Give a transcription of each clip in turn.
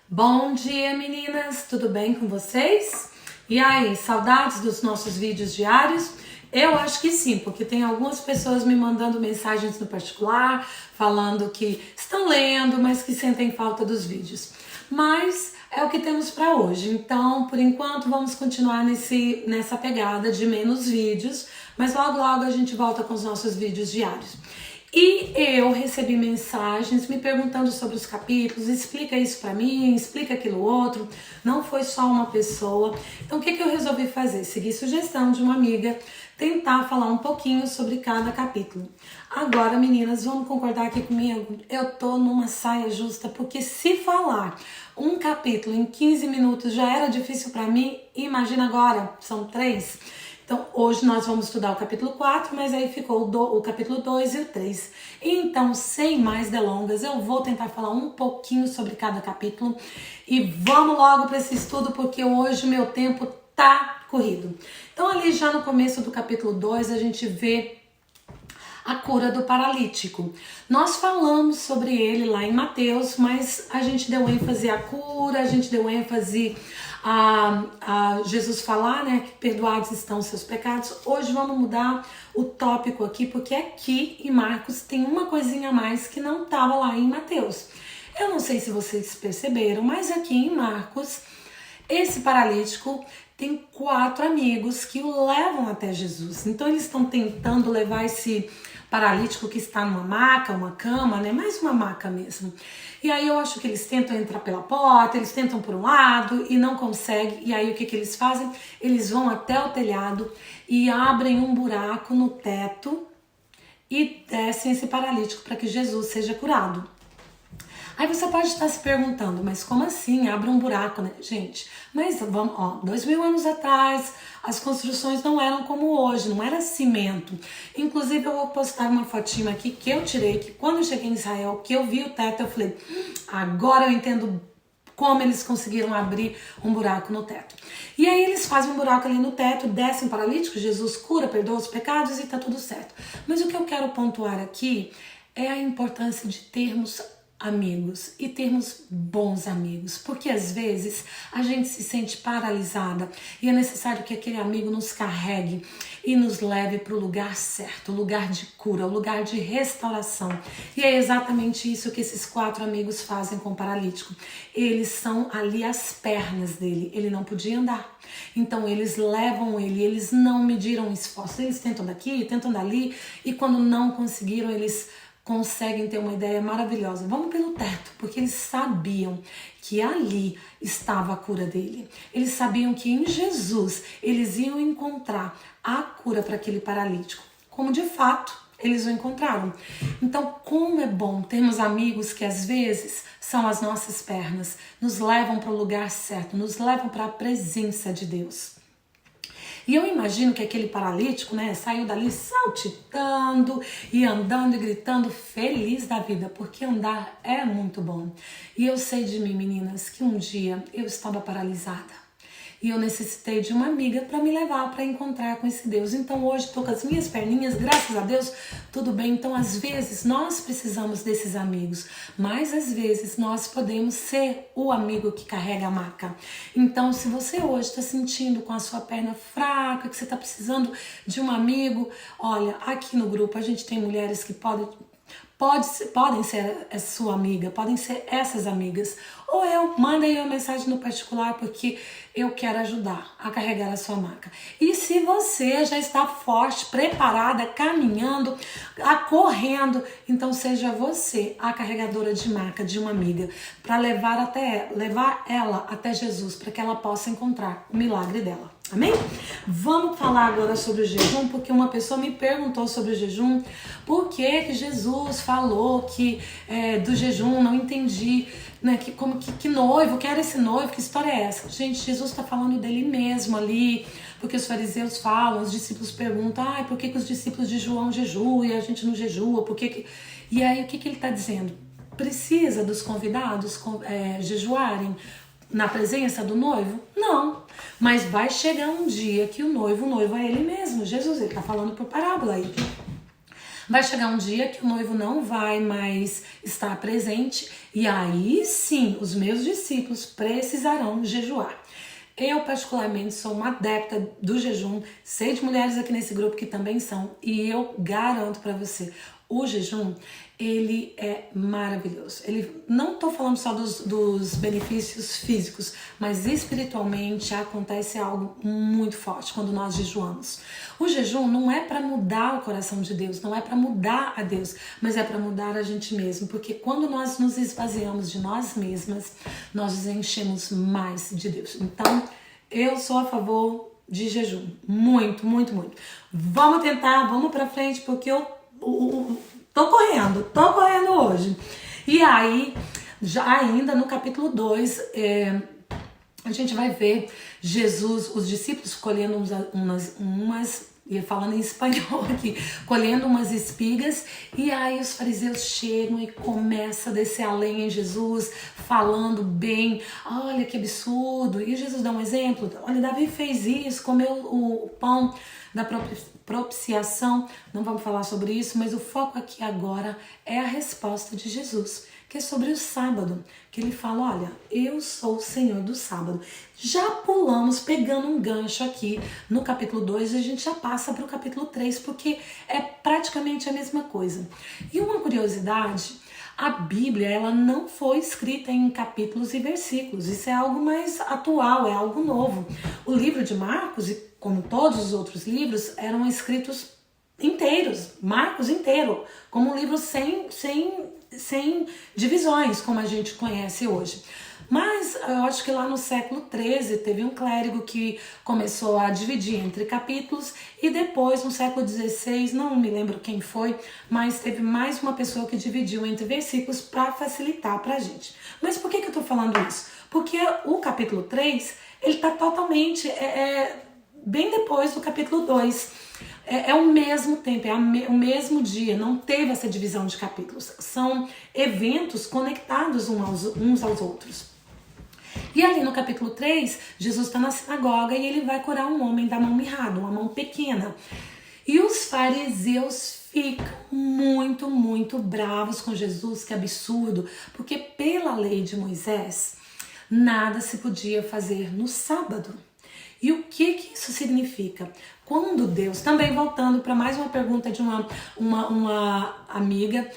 Bom dia, meninas! Tudo bem com vocês? E aí, saudades dos nossos vídeos diários? Eu acho que sim, porque tem algumas pessoas me mandando mensagens no particular, falando que estão lendo, mas que sentem falta dos vídeos. Mas é o que temos para hoje, então por enquanto vamos continuar nessa pegada de menos vídeos, mas logo a gente volta com os nossos vídeos diários. E eu recebi mensagens me perguntando sobre os capítulos, explica isso pra mim, explica aquilo outro, não foi só uma pessoa. Então o que eu resolvi fazer? Seguir sugestão de uma amiga, tentar falar um pouquinho sobre cada capítulo. Agora, meninas, vamos concordar aqui comigo? Eu tô numa saia justa, porque se falar um capítulo em 15 minutos já era difícil pra mim, imagina agora, são 3. Então, hoje nós vamos estudar o capítulo 4, mas aí ficou o capítulo 2 e o 3. Então, sem mais delongas, eu vou tentar falar um pouquinho sobre cada capítulo. E vamos logo para esse estudo, porque hoje o meu tempo tá corrido. Então, ali já no começo do capítulo 2, a gente vê a cura do paralítico. Nós falamos sobre ele lá em Mateus, mas a gente deu ênfase à cura, a gente deu ênfase a Jesus falar, né, que perdoados estão os seus pecados. Hoje vamos mudar o tópico aqui, porque aqui em Marcos tem uma coisinha a mais que não estava lá em Mateus. Eu não sei se vocês perceberam, mas aqui em Marcos, esse paralítico tem 4 amigos que o levam até Jesus. Então eles estão tentando levar esse paralítico que está numa maca, uma cama, né? Mais uma maca mesmo. E aí eu acho que eles tentam entrar pela porta, eles tentam por um lado e não conseguem. E aí o que eles fazem? Eles vão até o telhado e abrem um buraco no teto e descem esse paralítico para que Jesus seja curado. Aí você pode estar se perguntando, mas como assim? Abre um buraco, né? Gente, mas vamos, 2000 anos atrás, as construções não eram como hoje, não era cimento. Inclusive, eu vou postar uma fotinha aqui que eu tirei, que quando eu cheguei em Israel, que eu vi o teto, eu falei, agora eu entendo como eles conseguiram abrir um buraco no teto. E aí eles fazem um buraco ali no teto, descem paralítico, Jesus cura, perdoa os pecados e tá tudo certo. Mas o que eu quero pontuar aqui é a importância de termos amigos e termos bons amigos, porque às vezes a gente se sente paralisada e é necessário que aquele amigo nos carregue e nos leve para o lugar certo, o lugar de cura, o lugar de restauração. E é exatamente isso que esses 4 amigos fazem com o paralítico. Eles são ali as pernas dele, ele não podia andar. Então eles levam ele, eles não mediram esforço, eles tentam daqui, tentam dali e quando não conseguiram, eles conseguem ter uma ideia maravilhosa. Vamos pelo teto, porque eles sabiam que ali estava a cura dele. Eles sabiam que em Jesus eles iam encontrar a cura para aquele paralítico, como de fato eles o encontraram. Então, como é bom termos amigos que às vezes são as nossas pernas, nos levam para o lugar certo, nos levam para a presença de Deus. E eu imagino que aquele paralítico, né, saiu dali saltitando e andando e gritando, feliz da vida, porque andar é muito bom. E eu sei de mim, meninas, que um dia eu estava paralisada. E eu necessitei de uma amiga para me levar para encontrar com esse Deus. Então hoje estou com as minhas perninhas, graças a Deus, tudo bem. Então às vezes nós precisamos desses amigos, mas às vezes nós podemos ser o amigo que carrega a maca. Então se você hoje está sentindo com a sua perna fraca, que você está precisando de um amigo, olha, aqui no grupo a gente tem mulheres que podem ser a sua amiga, podem ser essas amigas. Ou manda aí uma mensagem no particular, porque eu quero ajudar a carregar a sua maca. E se você já está forte, preparada, caminhando, correndo, então seja você a carregadora de maca de uma amiga, para levar ela até Jesus, para que ela possa encontrar o milagre dela. Amém? Vamos falar agora sobre o jejum, porque uma pessoa me perguntou sobre o jejum, por que Jesus falou que do jejum, não entendi, né, que noivo, que era esse noivo, que história é essa? Gente, Jesus está falando dele mesmo ali, porque os fariseus falam, os discípulos perguntam, por que os discípulos de João jejuam e a gente não jejua, E aí o que ele está dizendo? Precisa dos convidados jejuarem na presença do noivo? Não, mas vai chegar um dia que o noivo é ele mesmo, Jesus, ele está falando por parábola aí. Vai chegar um dia que o noivo não vai mais estar presente e aí sim os meus discípulos precisarão jejuar. Eu particularmente sou uma adepta do jejum, sei de mulheres aqui nesse grupo que também são, e eu garanto para você, o jejum, ele é maravilhoso. Ele, não estou falando só dos benefícios físicos, mas espiritualmente acontece algo muito forte quando nós jejuamos. O jejum não é para mudar o coração de Deus, não é para mudar a Deus, mas é para mudar a gente mesmo, porque quando nós nos esvaziamos de nós mesmas, nós nos enchemos mais de Deus. Então, eu sou a favor de jejum, muito, muito, muito. Vamos tentar, vamos para frente, porque eu tô correndo hoje. E aí, já ainda no capítulo 2, a gente vai ver Jesus, os discípulos colhendo umas e falando em espanhol aqui, colhendo umas espigas, e aí os fariseus chegam e começam a descer a lenha em Jesus, falando bem, olha que absurdo, e Jesus dá um exemplo, olha, Davi fez isso, comeu o pão da propiciação, não vamos falar sobre isso, mas o foco aqui agora é a resposta de Jesus, que é sobre o sábado, que ele fala, olha, eu sou o Senhor do sábado. Já pulamos, pegando um gancho aqui no capítulo 2, e a gente já passa para o capítulo 3, porque é praticamente a mesma coisa. E uma curiosidade, a Bíblia, ela não foi escrita em capítulos e versículos, isso é algo mais atual, é algo novo. O livro de Marcos, e como todos os outros livros, eram escritos inteiros, Marcos inteiro, como um livro sem divisões, como a gente conhece hoje. Mas eu acho que lá no século XIII teve um clérigo que começou a dividir entre capítulos, e depois no século XVI, não me lembro quem foi, mas teve mais uma pessoa que dividiu entre versículos para facilitar para a gente. Mas por que eu estou falando isso? Porque o capítulo 3, ele está totalmente bem depois do capítulo 2. É o mesmo tempo, o mesmo dia, não teve essa divisão de capítulos. São eventos conectados uns aos outros. E ali no capítulo 3, Jesus está na sinagoga e ele vai curar um homem da mão mirrada, uma mão pequena. E os fariseus ficam muito, muito bravos com Jesus, que absurdo, porque pela lei de Moisés, nada se podia fazer no sábado. E o que isso significa? Quando Deus, também voltando para mais uma pergunta de uma amiga,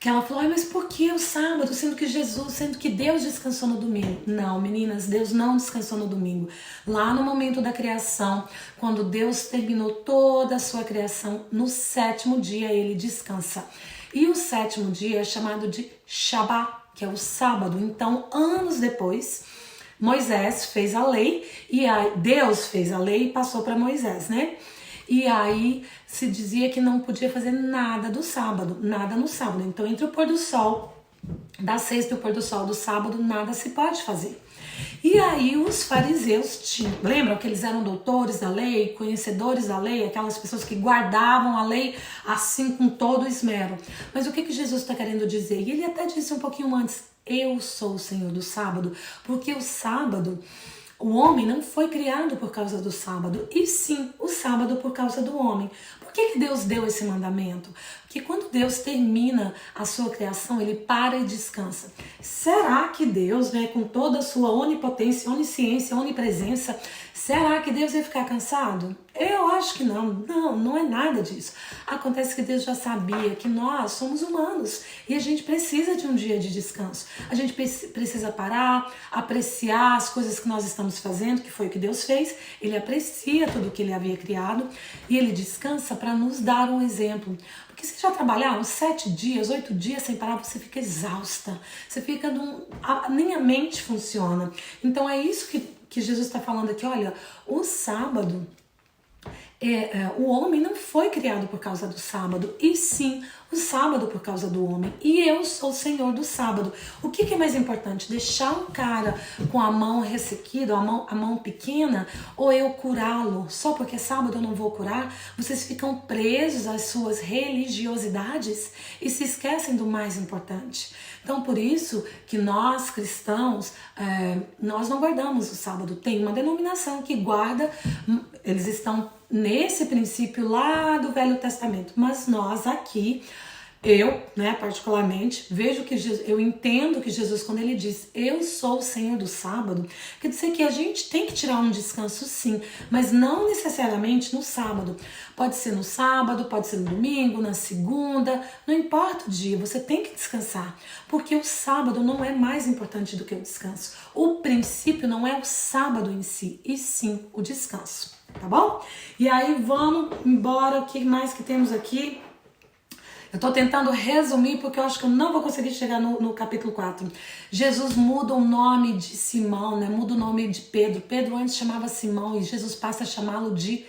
que ela falou, mas por que o sábado, sendo que Deus descansou no domingo? Não, meninas, Deus não descansou no domingo. Lá no momento da criação, quando Deus terminou toda a sua criação, no 7º dia ele descansa. E o 7º dia é chamado de Shabat, que é o sábado. Então, anos depois, Moisés fez a lei, e aí Deus fez a lei e passou para Moisés, né? E aí se dizia que não podia fazer nada do sábado, nada no sábado. Então, entre o pôr do sol da sexta e o pôr do sol do sábado, nada se pode fazer. E aí os fariseus lembram que eles eram doutores da lei, conhecedores da lei, aquelas pessoas que guardavam a lei assim com todo esmero. Mas o que Jesus está querendo dizer? E ele até disse um pouquinho antes, eu sou o Senhor do sábado, porque o sábado, o homem não foi criado por causa do sábado, e sim o sábado por causa do homem. Por que Deus deu esse mandamento? Porque quando Deus termina a sua criação, ele para e descansa. Será que Deus, né, com toda a sua onipotência, onisciência, onipresença, será que Deus ia ficar cansado? Eu acho que não. Não é nada disso. Acontece que Deus já sabia que nós somos humanos e a gente precisa de um dia de descanso. A gente precisa parar, apreciar as coisas que nós estamos fazendo, que foi o que Deus fez. Ele aprecia tudo o que ele havia criado e ele descansa para nos dar um exemplo. Porque se já trabalhar uns 7 dias, 8 dias sem parar, você fica exausta. Você fica nem a mente funciona. Então é isso que Jesus está falando aqui. Olha, o sábado, o homem não foi criado por causa do sábado, e sim o sábado por causa do homem. E eu sou o Senhor do sábado. O que é mais importante? Deixar um cara com a mão ressequida, a mão pequena, ou eu curá-lo? Só porque é sábado eu não vou curar? Vocês ficam presos às suas religiosidades e se esquecem do mais importante. Então, por isso que nós cristãos, nós não guardamos o sábado. Tem uma denominação que guarda, eles estão nesse princípio lá do Velho Testamento. Mas nós aqui, eu, né, particularmente, vejo que eu entendo que Jesus, quando ele diz eu sou o Senhor do sábado, quer dizer que a gente tem que tirar um descanso sim, mas não necessariamente no sábado. Pode ser no sábado, pode ser no domingo, na segunda, não importa o dia, você tem que descansar, porque o sábado não é mais importante do que o descanso. O princípio não é o sábado em si, e sim o descanso, tá bom? E aí vamos embora, o que mais que temos aqui? Eu tô tentando resumir porque eu acho que eu não vou conseguir chegar no capítulo 4. Jesus muda o nome de Simão, né? Muda o nome de Pedro. Pedro antes chamava Simão e Jesus passa a chamá-lo de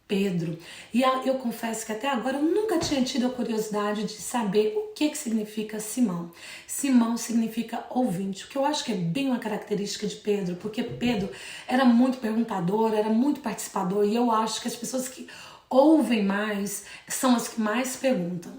Pedro. E eu confesso que até agora eu nunca tinha tido a curiosidade de saber o que significa Simão. Simão significa ouvinte, o que eu acho que é bem uma característica de Pedro, porque Pedro era muito perguntador, era muito participador, e eu acho que as pessoas que ouvem mais são as que mais perguntam.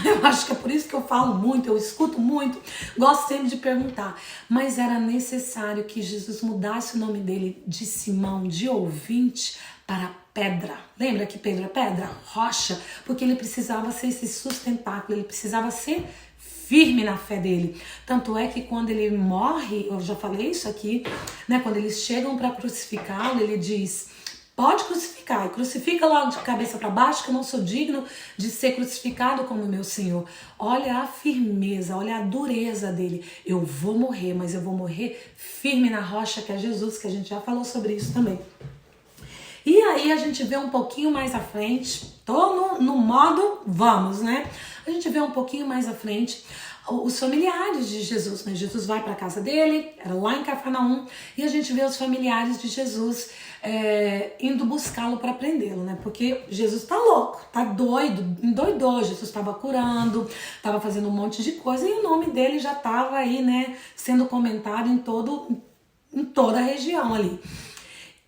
Eu acho que é por isso que eu falo muito, eu escuto muito, gosto sempre de perguntar. Mas era necessário que Jesus mudasse o nome dele de Simão, de ouvinte, para pedra. Lembra que Pedro é pedra? Rocha, porque ele precisava ser esse sustentáculo, ele precisava ser firme na fé dele. Tanto é que quando ele morre, eu já falei isso aqui, né? Quando eles chegam para crucificá-lo, ele diz: pode crucificar, e crucifica logo de cabeça para baixo, que eu não sou digno de ser crucificado como meu Senhor. Olha a firmeza, olha a dureza dele. Eu vou morrer, mas eu vou morrer firme na rocha que é Jesus, que a gente já falou sobre isso também. E aí a gente vê um pouquinho mais à frente, tô no modo vamos, né? A gente vê um pouquinho mais à frente os familiares de Jesus, né? Jesus vai para a casa dele, era lá em Cafarnaum, e a gente vê os familiares de Jesus indo buscá-lo para prendê-lo, né? Porque Jesus tá louco, tá doido, endoidou. Jesus estava curando, estava fazendo um monte de coisa, e o nome dele já estava aí, né? Sendo comentado em toda a região ali.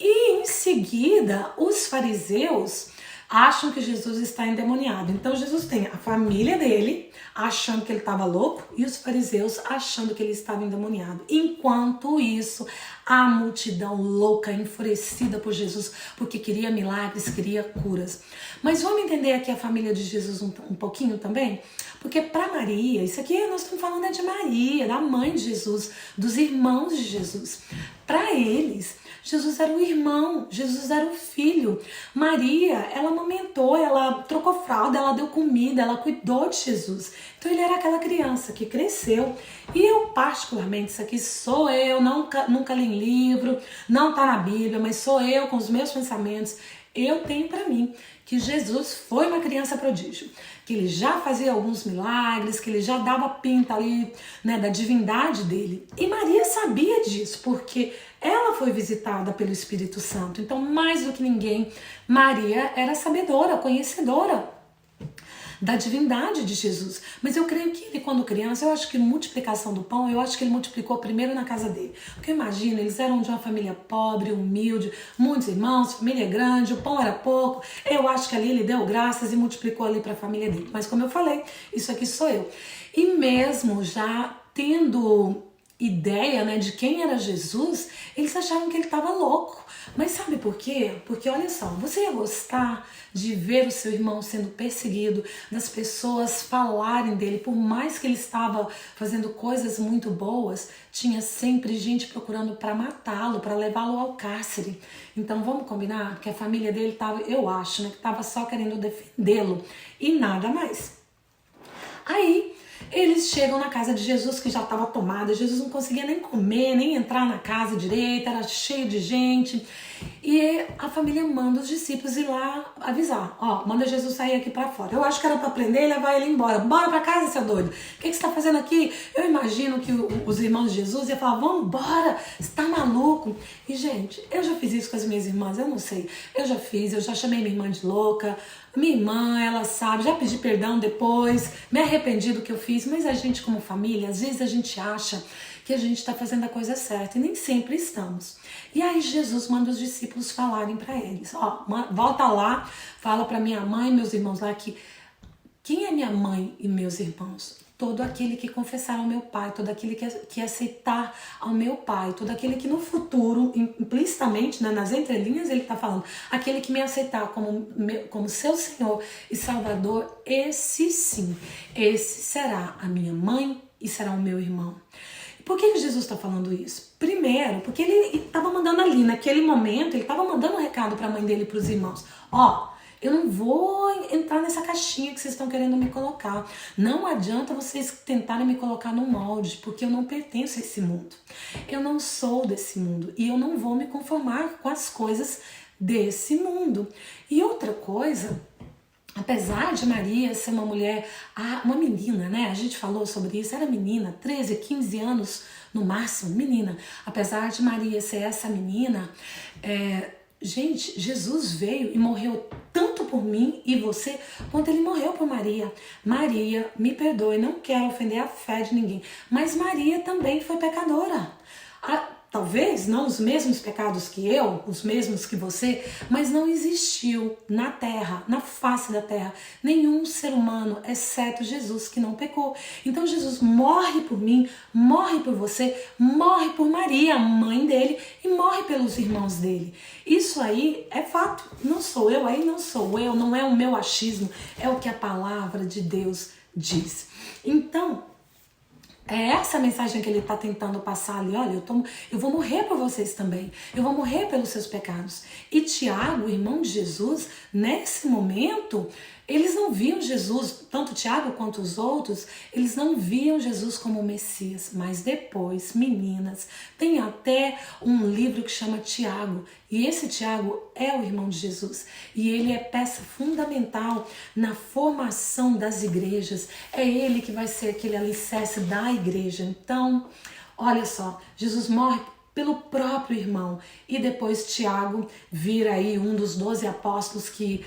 E em seguida, os fariseus acham que Jesus está endemoniado. Então Jesus tem a família dele achando que ele estava louco e os fariseus achando que ele estava endemoniado. Enquanto isso, a multidão louca, enfurecida por Jesus, porque queria milagres, queria curas. Mas vamos entender aqui a família de Jesus um pouquinho também? Porque para Maria, isso aqui nós estamos falando de Maria, da mãe de Jesus, dos irmãos de Jesus. Para eles, Jesus era o irmão, Jesus era o filho. Maria, ela amamentou, ela trocou fralda, ela deu comida, ela cuidou de Jesus. Então ele era aquela criança que cresceu. E eu particularmente, isso aqui sou eu, nunca li em livro, não está na Bíblia, mas sou eu com os meus pensamentos. Eu tenho para mim que Jesus foi uma criança prodígio, que ele já fazia alguns milagres, que ele já dava pinta ali, né, da divindade dele. E Maria sabia disso, porque ela foi visitada pelo Espírito Santo. Então, mais do que ninguém, Maria era sabedora, conhecedora da divindade de Jesus. Mas eu creio que ele, quando criança, eu acho que multiplicação do pão, eu acho que ele multiplicou primeiro na casa dele. Porque eu imagino, eles eram de uma família pobre, humilde, muitos irmãos, família grande, o pão era pouco. Eu acho que ali ele deu graças e multiplicou ali para a família dele. Mas como eu falei, isso aqui sou eu. E mesmo já tendo ideia, né, de quem era Jesus, eles achavam que ele estava louco. Mas sabe por quê? Porque olha só, você ia gostar de ver o seu irmão sendo perseguido, das pessoas falarem dele, por mais que ele estava fazendo coisas muito boas, tinha sempre gente procurando para matá-lo, para levá-lo ao cárcere. Então vamos combinar que a família dele estava, eu acho, né, que estava só querendo defendê-lo e nada mais. Aí eles chegam na casa de Jesus, que já estava tomada. Jesus não conseguia nem comer, nem entrar na casa direito, era cheio de gente. E a família manda os discípulos ir lá avisar. Ó, manda Jesus sair aqui pra fora. Eu acho que era pra prender e levar ele embora. Bora pra casa, seu doido. O que você tá fazendo aqui? Eu imagino que os irmãos de Jesus iam falar, vamos embora, você tá maluco? E, gente, eu já fiz isso com as minhas irmãs, eu não sei. Eu já chamei minha irmã de louca. Minha irmã, ela sabe, já pedi perdão depois, me arrependi do que eu fiz, mas a gente como família, às vezes a gente acha que a gente está fazendo a coisa certa e nem sempre estamos. E aí Jesus manda os discípulos falarem para eles, ó, volta lá, fala para minha mãe e meus irmãos lá que quem é minha mãe e meus irmãos? todo aquele que confessar ao meu Pai, todo aquele que aceitar ao meu Pai, todo aquele que no futuro, implicitamente, né, nas entrelinhas ele está falando, aquele que me aceitar como seu Senhor e Salvador, esse sim, esse será a minha mãe e será o meu irmão. Por que Jesus está falando isso? Primeiro, porque ele estava mandando ali, naquele momento, ele estava mandando um recado para a mãe dele e para os irmãos. Eu não vou entrar nessa caixinha que vocês estão querendo me colocar. Não adianta vocês tentarem me colocar num molde, porque eu não pertenço a esse mundo. Eu não sou desse mundo e eu não vou me conformar com as coisas desse mundo. E outra coisa, apesar de Maria ser uma mulher, uma menina, né? A gente falou sobre isso, era menina, 13, 15 anos no máximo, menina. Apesar de Maria ser essa menina, gente, Jesus veio e morreu tanto por mim e você, quanto ele morreu por Maria. Maria, me perdoe, não quero ofender a fé de ninguém, mas Maria também foi pecadora. Talvez não os mesmos pecados que eu, os mesmos que você, mas não existiu na terra, na face da terra, nenhum ser humano, exceto Jesus, que não pecou. Então Jesus morre por mim, morre por você, morre por Maria, a mãe dele, e morre pelos irmãos dele. Isso aí é fato, não sou eu, não é o meu achismo, é o que a palavra de Deus diz. Então, é essa a mensagem que ele está tentando passar ali. Olha, eu vou morrer por vocês também. Eu vou morrer pelos seus pecados. E Tiago, irmão de Jesus, nesse momento, eles não viam Jesus, tanto Tiago quanto os outros, eles não viam Jesus como o Messias. Mas depois, meninas, tem até um livro que chama Tiago. E esse Tiago é o irmão de Jesus. E ele é peça fundamental na formação das igrejas. É ele que vai ser aquele alicerce da igreja. Então, olha só, Jesus morre pelo próprio irmão. E depois Tiago vira aí um dos 12 apóstolos que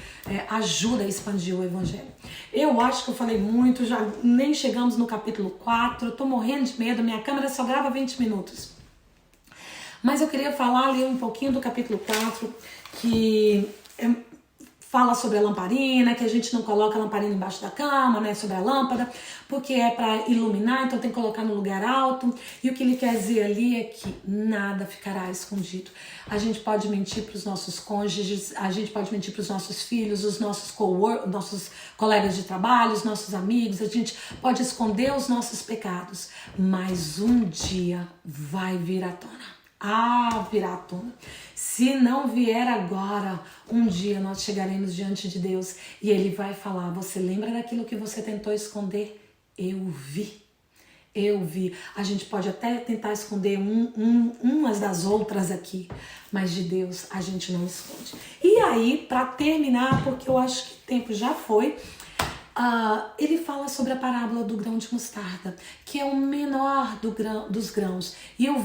ajuda a expandir o evangelho. Eu acho que eu falei muito, já nem chegamos no capítulo 4, eu tô morrendo de medo, minha câmera só grava 20 minutos. Mas eu queria falar ali um pouquinho do capítulo 4, que fala sobre a lamparina, que a gente não coloca a lamparina embaixo da cama, né, sobre a lâmpada, porque é para iluminar, então tem que colocar no lugar alto. E o que ele quer dizer ali é que nada ficará escondido. A gente pode mentir para os nossos cônjuges, a gente pode mentir para os nossos filhos, os nossos colegas de trabalho, os nossos amigos, a gente pode esconder os nossos pecados, mas um dia vai vir à tona. Virá à tona. Se não vier agora, um dia nós chegaremos diante de Deus e Ele vai falar: você lembra daquilo que você tentou esconder? Eu vi. A gente pode até tentar esconder umas das outras aqui, mas de Deus a gente não esconde. E aí, para terminar, porque eu acho que o tempo já foi, ele fala sobre a parábola do grão de mostarda, que é o menor dos grãos. E eu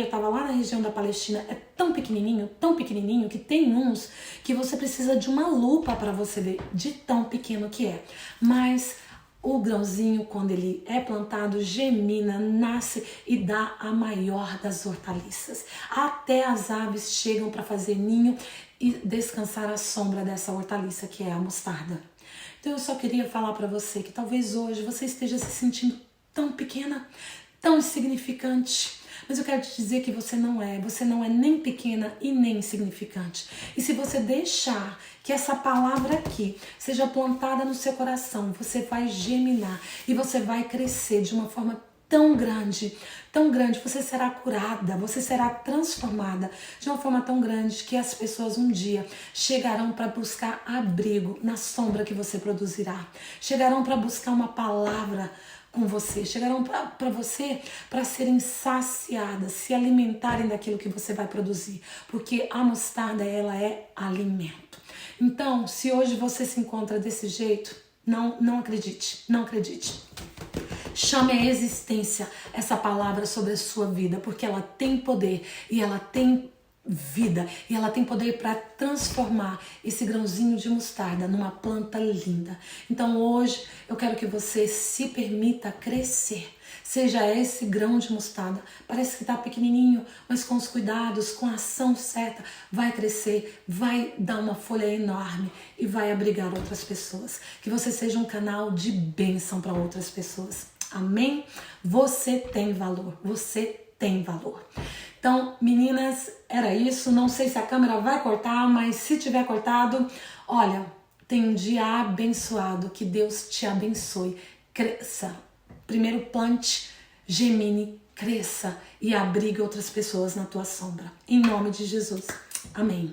estava lá na região da Palestina, é tão pequenininho, que tem uns que você precisa de uma lupa para você ver de tão pequeno que é. Mas o grãozinho, quando ele é plantado, gemina, nasce e dá a maior das hortaliças. Até as aves chegam para fazer ninho e descansar à sombra dessa hortaliça que é a mostarda. Então eu só queria falar para você que talvez hoje você esteja se sentindo tão pequena, tão insignificante. Mas eu quero te dizer que você não é nem pequena e nem insignificante. E se você deixar que essa palavra aqui seja plantada no seu coração, você vai geminar e você vai crescer de uma forma tão grande, você será curada, você será transformada de uma forma tão grande que as pessoas um dia chegarão para buscar abrigo na sombra que você produzirá, chegarão para buscar uma palavra com você, chegarão para você para serem saciadas, se alimentarem daquilo que você vai produzir, porque a mostarda, ela é alimento. Então, se hoje você se encontra desse jeito, não acredite. Chame à existência essa palavra sobre a sua vida, porque ela tem poder e ela tem vida e ela tem poder para transformar esse grãozinho de mostarda numa planta linda. Então hoje eu quero que você se permita crescer, Seja esse grão de mostarda. Parece que está pequenininho, mas com os cuidados, com a ação certa, vai crescer, vai dar uma folha enorme e vai abrigar outras pessoas. Que você seja um canal de bênção para outras pessoas. Amém? Você tem valor. Você tem valor. Então, meninas, era isso. Não sei se a câmera vai cortar, mas se tiver cortado, olha, tem um dia abençoado. Que Deus te abençoe. Cresça. Primeiro plante, gemine, cresça e abrigue outras pessoas na tua sombra. Em nome de Jesus. Amém.